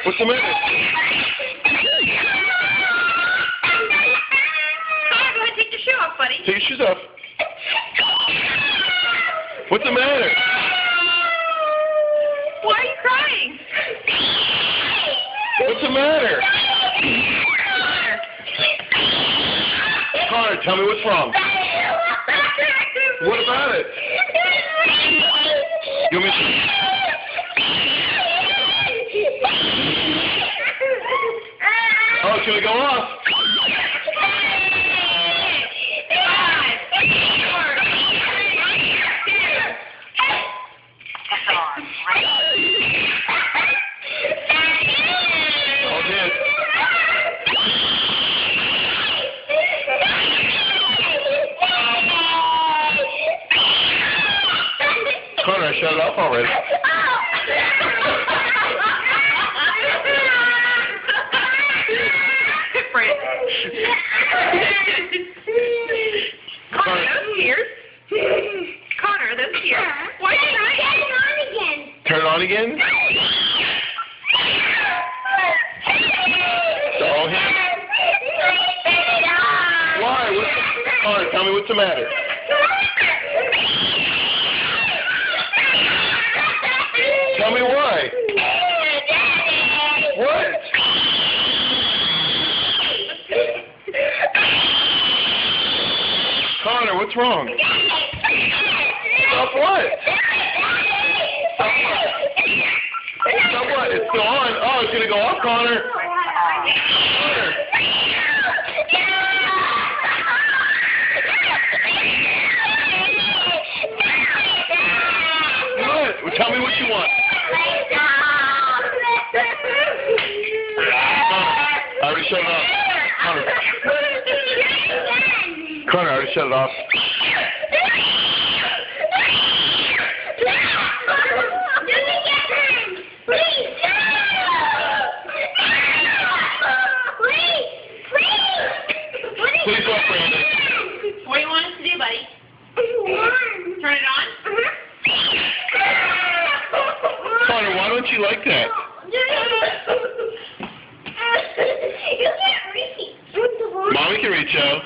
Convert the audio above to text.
What's the matter? Connor, go ahead and take your shoe off, buddy. Take your shoes off. What's the matter? Why are you crying? What's the matter? Connor, tell me what's wrong. What about it? You want me to... Oh, it's going to go off. Connor, I shut it off already. Connor, those tears. Connor, those tears. Why are you not turning on again? Turn it on again? It's all him? Why? Connor, tell me what's the matter. Tell me why. What? Connor, what's wrong? Stop what? Stop what? It's still on. Oh, it's going to go off, Connor. Connor. What? Well, tell me what you want. I already shut it off. Connor. Connor, I already shut it off. Please go, Brandon. What do you want us to do, buddy? Turn it on? Connor, why don't you like that? Mommy can reach out.